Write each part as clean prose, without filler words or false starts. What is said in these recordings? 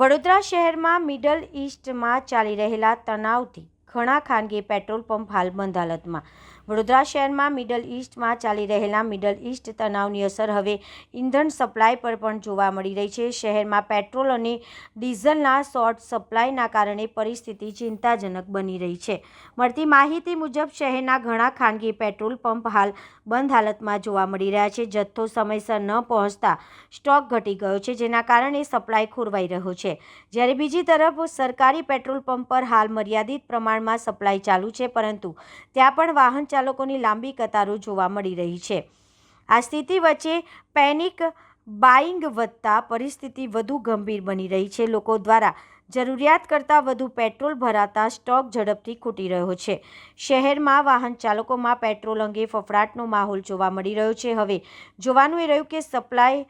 વડોદરા શહેરમાં મિડલ ઈસ્ટમાં ચાલી રહેલા તણાવથી ઘણા ખાનગી પેટ્રોલ પંપ હાલ બંધ હાલતમાં. વડોદરા શહેરમાં મિડલ ઈસ્ટમાં ચાલી રહેલા મિડલ ઈસ્ટ તણાવની અસર હવે ઇંધણ સપ્લાય પર પણ જોવા મળી રહી છે. શહેરમાં પેટ્રોલ અને ડીઝલના શોર્ટ સપ્લાયના કારણે પરિસ્થિતિ ચિંતાજનક બની રહી છે. મળતી માહિતી મુજબ શહેરના ઘણા ખાનગી પેટ્રોલ પંપ હાલ બંધ હાલતમાં જોવા મળી રહ્યા છે. જથ્થો સમયસર ન પહોંચતા સ્ટોક ઘટી ગયો છે, જેના કારણે સપ્લાય ખોરવાઈ રહ્યો છે. જ્યારે બીજી તરફ સરકારી પેટ્રોલ પંપ પર હાલ મર્યાદિત પ્રમાણમાં સપ્લાય ચાલુ છે, પરંતુ ત્યાં પણ વાહન ચાલકોની લાંબી કતારો જોવા મળી રહી છે. આ સ્થિતિ વચ્ચે પેનિક બાઇંગ વધતા પરિસ્થિતિ વધુ ગંભીર બની રહી છે. લોકો દ્વારા જરૂરિયાત કરતાં વધુ પેટ્રોલ ભરાતા સ્ટોક ઝડપથી ખૂટી રહ્યો છે. શહેરમાં વાહન ચાલકોમાં પેટ્રોલ અંગે ફફડાટનો માહોલ જોવા મળી રહ્યો છે. હવે જોવાનું એ રહ્યું કે સપ્લાય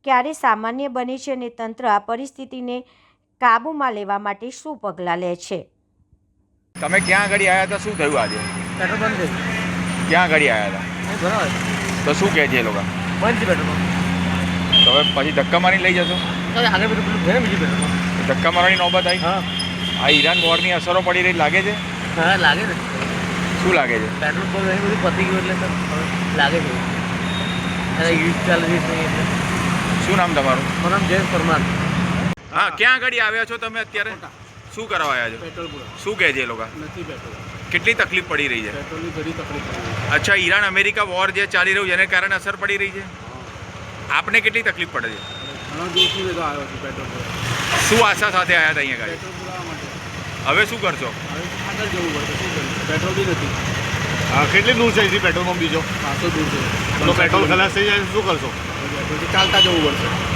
ક્યારે સામાન્ય બને છે અને તંત્ર આ પરિસ્થિતિને કાબૂમાં લેવા માટે શું પગલાં લે છે. તમે ક્યાં આગળ આવ્યા હતા? શું થયું આજે? પેટ્રોલ બંધ છે. ક્યાં આગળ આવ્યા હતા? બરાબર. તો શું કહે છે એ લોકો? બંધ છે પેટ્રોલ પંપ. તો હવે પછી ધક્કા મારી લઈ જશો? તો આગળ બધું પેલું છે બીજું પેટ્રોલ પંપ. ધક્કા મારવાની નોબત આવી? હા. આ ઈરાન વોરની અસરો પડી રહી લાગે છે? હા લાગે ને. શું લાગે છે? પેટ્રોલ પંપ અહીં બધું પતી ગયું એટલે સર લાગે છે. અને યુઝ ચાલે છે એટલે. શું નામ તમારું? મારું નામ જયેશ પરમાર. હા, ક્યાં આગળ આવ્યા છો તમે અત્યારે? શું કરવા આવ્યા છો? પેટ્રોલ પૂરા શું કહે છે એ લોકો? નથી પેટ્રોલ. કેટલી તકલીફ પડી રહી છે? પેટ્રોલની ઘણી તકલીફ પડી રહી અચ્છા, ઈરાન અમેરિકા વોર જે ચાલી રહ્યું છે એને કારણે અસર પડી રહી છે. આપને કેટલી તકલીફ પડે છે? છે. ઘણા દિવસથી મેં તો આવ્યો છું પેટ્રોલ પૂરા. શું આશા સાથે આવ્યા હતા અહીંયા આગળ? પેટ્રોલ પૂરાવા માટે. હવે શું કરશો? હવે આગળ જવું પડશે. શું કરીશું? પેટ્રોલ બી નથી. કેટલી દૂર છે અહીંથી પેટ્રોલ પંપ બીજો? 500 દૂર છે. તો પેટ્રોલ ખલાસ થઈ જાય શું કરશો? પછી ચાલતા જવું પડશે.